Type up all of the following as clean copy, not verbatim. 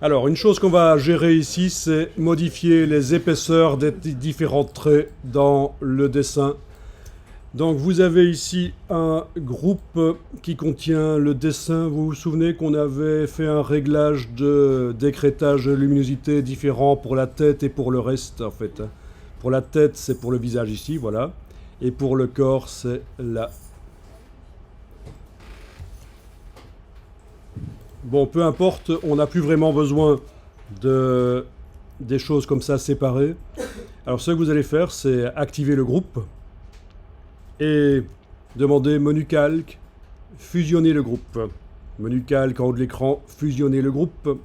Alors, une chose qu'on va gérer ici, c'est modifier les épaisseurs des différents traits dans le dessin. Donc, vous avez ici un groupe qui contient le dessin. Vous vous souvenez qu'on avait fait un réglage d'écrêtage de luminosité différent pour la tête et pour le reste, en fait. Pour la tête, c'est pour le visage ici, voilà. Et pour le corps, c'est là. Bon, peu importe, on n'a plus vraiment besoin des choses comme ça séparées. Alors ce que vous allez faire, c'est activer le groupe et demander menu calque, fusionner le groupe. Menu calque en haut de l'écran, fusionner le groupe.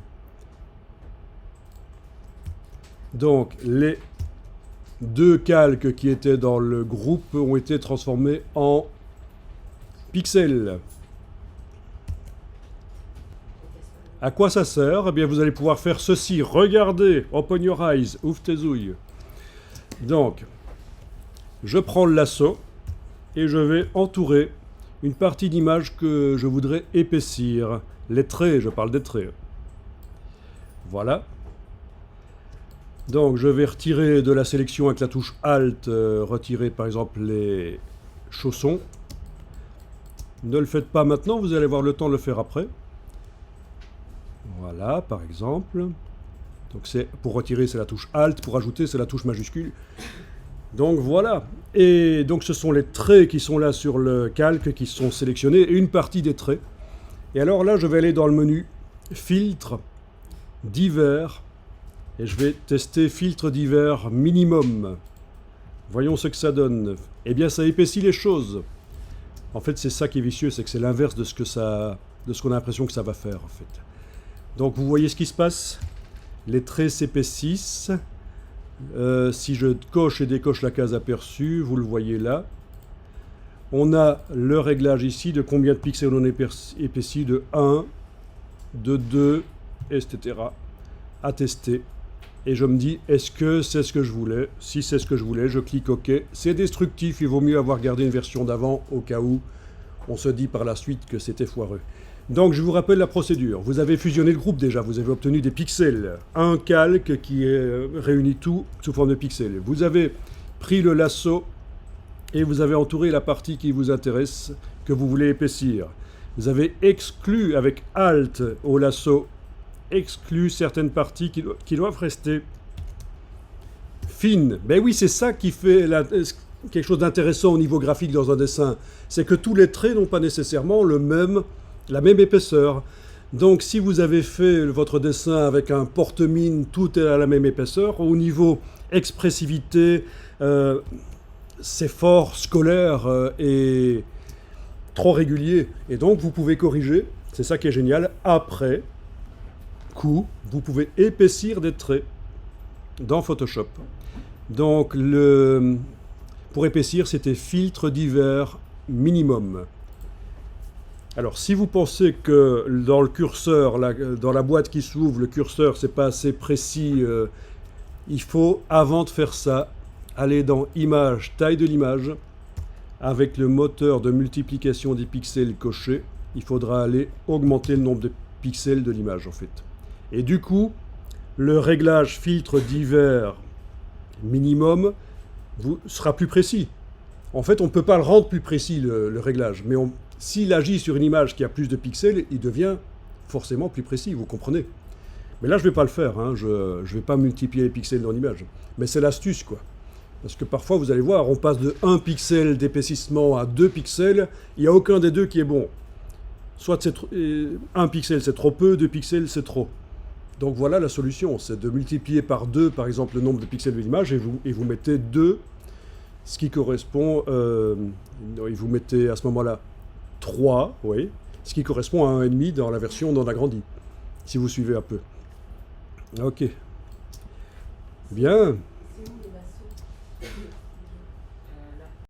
Donc les deux calques qui étaient dans le groupe ont été transformés en pixels. À quoi ça sert? Eh bien, vous allez pouvoir faire ceci. Regardez, open your eyes, ouvre tes ouilles. Donc, je prends le lasso et je vais entourer une partie d'image que je voudrais épaissir. Les traits, je parle des traits. Voilà. Donc, je vais retirer de la sélection avec la touche Alt, retirer par exemple les chaussons. Ne le faites pas maintenant, vous allez avoir le temps de le faire après. Voilà, par exemple. Donc c'est pour retirer, c'est la touche Alt, pour ajouter, c'est la touche majuscule. Donc voilà. Et donc ce sont les traits qui sont là sur le calque, qui sont sélectionnés, et une partie des traits. Et alors là, je vais aller dans le menu Filtre, Divers, et je vais tester Filtre Divers Minimum. Voyons ce que ça donne. Eh bien, ça épaissit les choses. En fait, c'est ça qui est vicieux, c'est que c'est l'inverse de ce qu'on a l'impression que ça va faire, en fait. Donc vous voyez ce qui se passe. Les traits s'épaississent. Si je coche et décoche la case aperçue, vous le voyez là. On a le réglage ici de combien de pixels on épaissit, de 1, de 2, etc. à tester. Et je me dis, est-ce que c'est ce que je voulais? Si c'est ce que je voulais, je clique OK. C'est destructif, il vaut mieux avoir gardé une version d'avant au cas où on se dit par la suite que c'était foireux. Donc je vous rappelle la procédure. Vous avez fusionné le groupe déjà, vous avez obtenu des pixels. Un calque qui réunit tout sous forme de pixels. Vous avez pris le lasso et vous avez entouré la partie qui vous intéresse, que vous voulez épaissir. Vous avez exclu avec Alt au lasso, exclu certaines parties qui doivent rester fines. Ben oui, c'est ça qui fait quelque chose d'intéressant au niveau graphique dans un dessin. C'est que tous les traits n'ont pas nécessairement la même épaisseur. Donc si vous avez fait votre dessin avec un porte-mine, tout est à la même épaisseur. Au niveau expressivité, c'est fort scolaire et trop régulier. Et donc vous pouvez corriger, c'est ça qui est génial. Après coup, vous pouvez épaissir des traits dans Photoshop. Donc pour épaissir, c'était filtre divers minimum. Alors, si vous pensez que dans le curseur, dans la boîte qui s'ouvre, le curseur, c'est pas assez précis, il faut, avant de faire ça, aller dans Image, taille de l'image, avec le moteur de multiplication des pixels coché, il faudra aller augmenter le nombre de pixels de l'image, en fait. Et du coup, le réglage filtre divers minimum sera plus précis. En fait, on ne peut pas le rendre plus précis, le réglage, mais s'il agit sur une image qui a plus de pixels, il devient forcément plus précis, vous comprenez. Mais là, je ne vais pas le faire, hein. Je ne vais pas multiplier les pixels dans l'image. Mais c'est l'astuce, quoi. Parce que parfois, vous allez voir, on passe de 1 pixel d'épaississement à 2 pixels, il n'y a aucun des deux qui est bon. Soit 1 pixel c'est trop peu, 2 pixels c'est trop. Donc voilà la solution, c'est de multiplier par 2, par exemple, le nombre de pixels de l'image, et vous mettez 2, ce qui correspond, et vous mettez à ce moment-là 3, oui, ce qui correspond à 1,5 dans la version non agrandie, si vous suivez un peu. Ok. Bien.